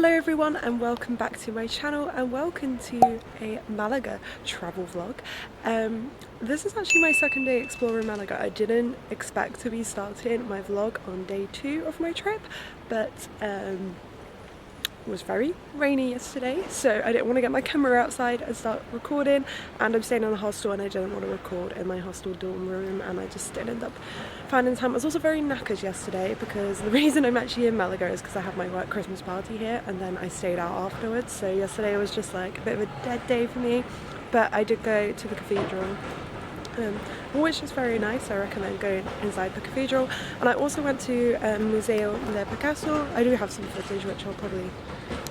Hello everyone and welcome back to my channel and welcome to a Malaga travel vlog. This is actually my second day exploring Malaga. I didn't expect to be starting my vlog on day 2 of my trip, but it was very rainy yesterday, so I didn't want to get my camera outside and start recording, and I'm staying in a hostel and I didn't want to record in my hostel dorm room, and I just didn't end up finding time. I was also very knackered yesterday because the reason I'm actually in Malaga is because I have my work Christmas party here and then I stayed out afterwards, so yesterday was just like a bit of a dead day for me. But I did go to the cathedral, which is very nice. I recommend going inside the cathedral. And I also went to Museo de Picasso. I do have some footage which I'll probably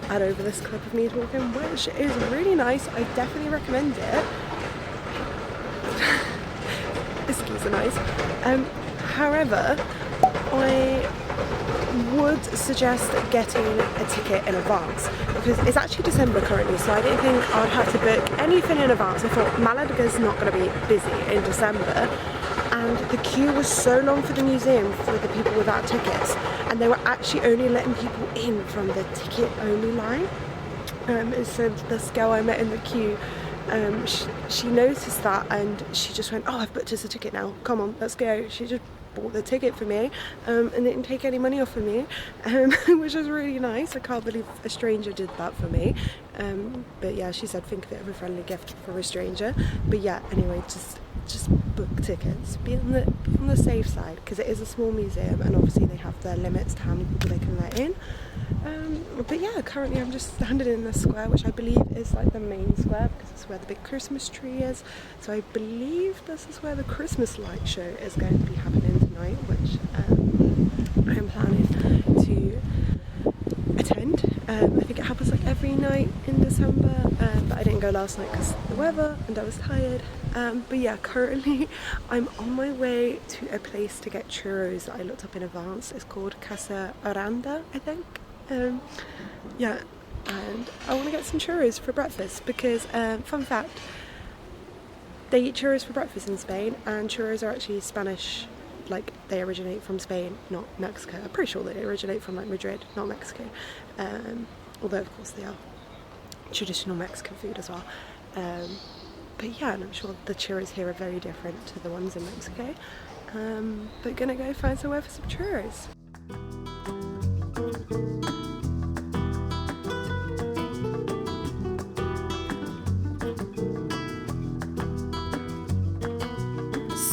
add over this clip of me talking, which is really nice. I definitely recommend it. Excuse the noise. However, I would suggest getting a ticket in advance because it's actually December currently, so I didn't think I'd have to book anything in advance. I thought Malaga's not going to be busy in December, and the queue was so long for the museum for the people without tickets, and they were actually only letting people in from the ticket only line. So this girl I met in the queue, she noticed that and she just went, "Oh, I've booked us a ticket now, come on, let's go." She just bought the ticket for me and didn't take any money off of me, which was really nice. I can't believe a stranger did that for me, but yeah, she said think of it as a friendly gift for a stranger. But yeah, anyway, just book tickets, be on the safe side, because it is a small museum and obviously they have their limits to how many people they can let in. But yeah, currently I'm just standing in the square, which I believe is like the main square because it's where the big Christmas tree is. So I believe this is where the Christmas light show is going to be happening tonight, which I am planning to attend. I think it happens like every night in December, but I didn't go last night because of the weather and I was tired. But yeah, currently I'm on my way to a place to get churros that I looked up in advance. It's called Casa Aranda, I think. Yeah, and I want to get some churros for breakfast because, fun fact, they eat churros for breakfast in Spain, and churros are actually Spanish, like they originate from Spain, not Mexico. I'm pretty sure they originate from like Madrid, not Mexico, although of course they are traditional Mexican food as well. But yeah, and I'm sure the churros here are very different to the ones in Mexico. But gonna go find somewhere for some churros.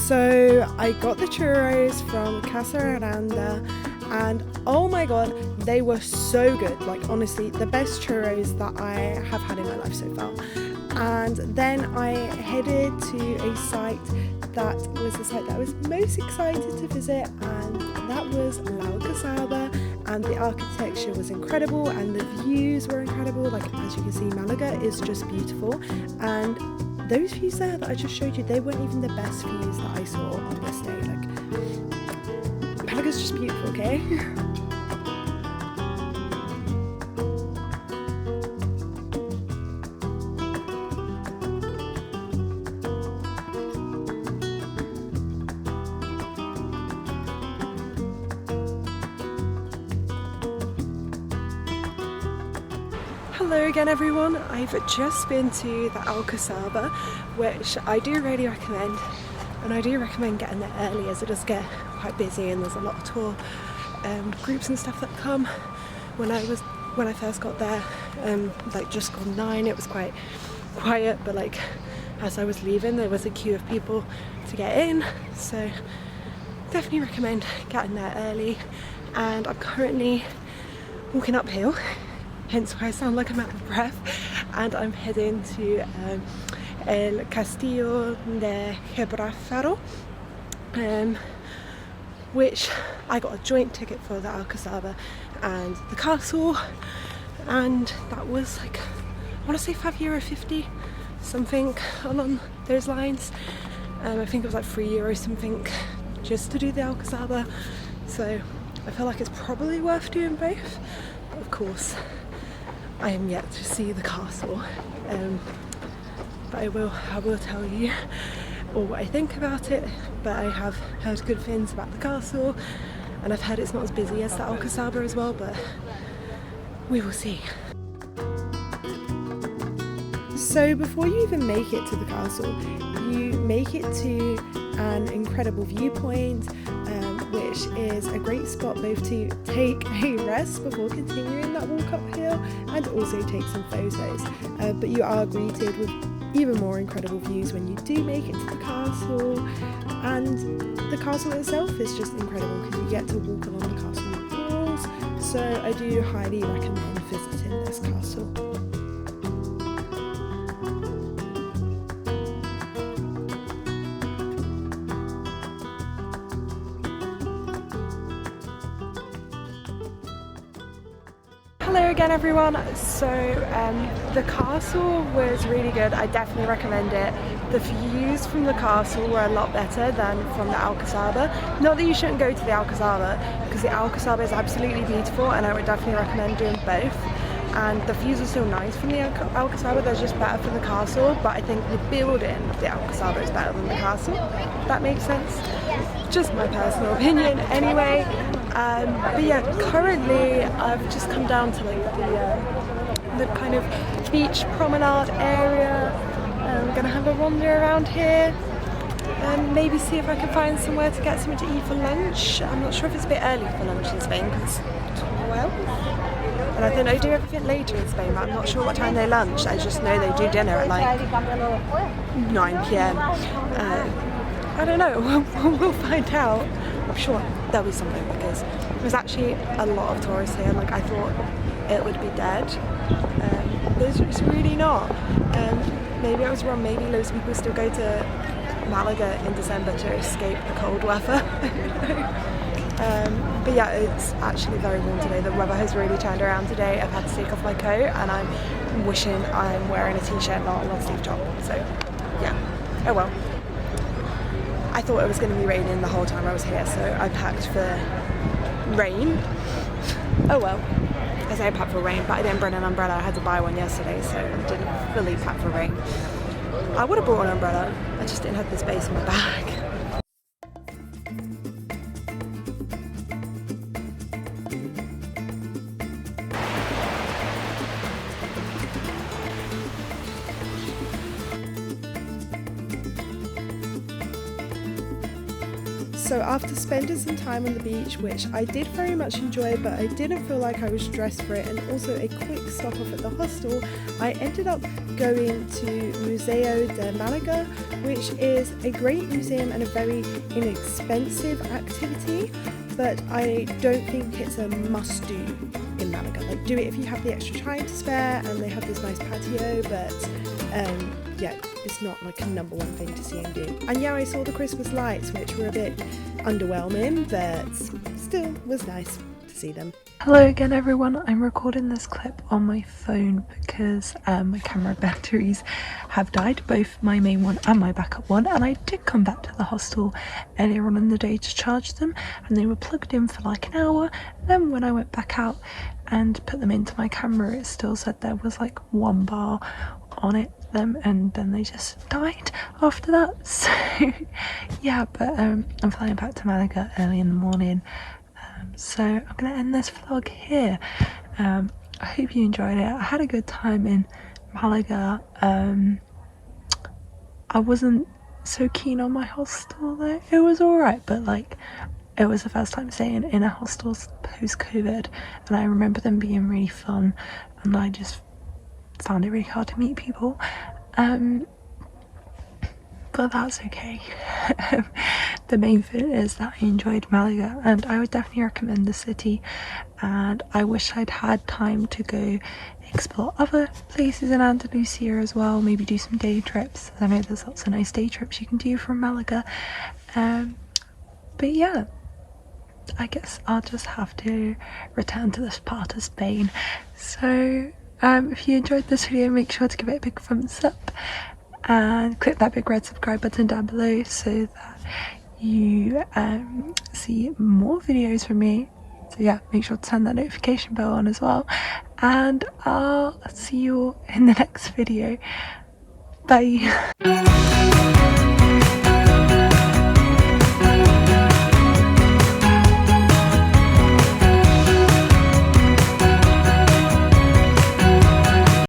So I got the churros from Casa Aranda, and oh my god, they were so good. Like honestly, the best churros that I have had in my life so far. And then I headed to a site that was the site that I was most excited to visit, and that was La Alcazaba, and the architecture was incredible and the views were incredible. Like as you can see, Malaga is just beautiful, and those views there that I just showed you, they weren't even the best views that I saw on this day. Like Malaga's just beautiful, okay? Hello again everyone, I've just been to the Alcazaba, which I do really recommend, and I do recommend getting there early as it does get quite busy and there's a lot of tour groups and stuff that come. When I first got there, like just gone 9, it was quite quiet, but like as I was leaving there was a queue of people to get in, so definitely recommend getting there early. And I'm currently walking uphill, hence why I sound like I'm out of breath, and I'm heading to El Castillo de Gibraltar, which I got a joint ticket for the Alcazaba and the castle, and that was like, I want to say €5.50, something along those lines. I think it was like €3 something just to do the Alcazaba, so I feel like it's probably worth doing both, but of course I am yet to see the castle, but I will tell you all what I think about it. But I have heard good things about the castle, and I've heard it's not as busy as the Alcazaba as well, but we will see. So before you even make it to the castle, you make it to an incredible viewpoint, which is a great spot both to take a rest before continuing that walk uphill and also take some photos. But you are greeted with even more incredible views when you do make it to the castle, and the castle itself is just incredible because you get to walk along the castle walls, so I do highly recommend visiting this castle. Hello again everyone. So the castle was really good. I definitely recommend it. The views from the castle were a lot better than from the Alcazaba. Not that you shouldn't go to the Alcazaba, because the Alcazaba is absolutely beautiful and I would definitely recommend doing both. And the views are still nice from the Alcazaba, they're just better for the castle, but I think the building of the Alcazaba is better than the castle. That makes sense. Just my personal opinion anyway. But yeah, currently I've just come down to like the kind of beach promenade area. I'm gonna have a wander around here and maybe see if I can find somewhere to get something to eat for lunch. I'm not sure if it's a bit early for lunch in Spain because it's 12. And I think they do everything later in Spain, but I'm not sure what time they lunch. I just know they do dinner at like 9 PM. I don't know, we'll find out. I'm sure there'll be something because there's actually a lot of tourists here. Like I thought it would be dead. There's just really not. Maybe I was wrong, maybe loads of people still go to Malaga in December to escape the cold weather. But yeah, it's actually very warm today. The weather has really turned around today. I've had to take off my coat and I'm wishing I'm wearing a t-shirt, not a long sleeve top. So yeah, oh well. I thought it was going to be raining the whole time I was here, so I packed for rain. Oh well. I say I packed for rain, but I didn't bring an umbrella. I had to buy one yesterday, so I didn't fully pack for rain. I would have brought an umbrella, I just didn't have the space in my bag. So after spending some time on the beach, which I did very much enjoy, but I didn't feel like I was dressed for it, and also a quick stop off at the hostel, I ended up going to Museo de Malaga, which is a great museum and a very inexpensive activity, but I don't think it's a must-do in Malaga. Like, do it if you have the extra time to spare, and they have this nice patio, but yeah, it's not like a number one thing to see and do. And yeah, I saw the Christmas lights, which were a bit underwhelming, but still was nice to see them. Hello again everyone, I'm recording this clip on my phone because my camera batteries have died, both my main one and my backup one, and I did come back to the hostel earlier on in the day to charge them, and they were plugged in for like an hour, and then when I went back out and put them into my camera, it still said there was like 1 bar on it, and then they just died after that. So yeah, but I'm flying back to Malaga early in the morning, so I'm gonna end this vlog here. I hope you enjoyed it. I had a good time in Malaga. I wasn't so keen on my hostel though. It was alright, but like it was the first time staying in a hostel post-COVID, and I remember them being really fun, and I just found it really hard to meet people, but that's okay. The main thing is that I enjoyed Malaga, and I would definitely recommend the city, and I wish I'd had time to go explore other places in Andalusia as well, maybe do some day trips. I know there's lots of nice day trips you can do from Malaga, but yeah, I guess I'll just have to return to this part of Spain. So if you enjoyed this video, make sure to give it a big thumbs up and click that big red subscribe button down below so that you see more videos from me. So yeah, make sure to turn that notification bell on as well, and I'll see you all in the next video. Bye.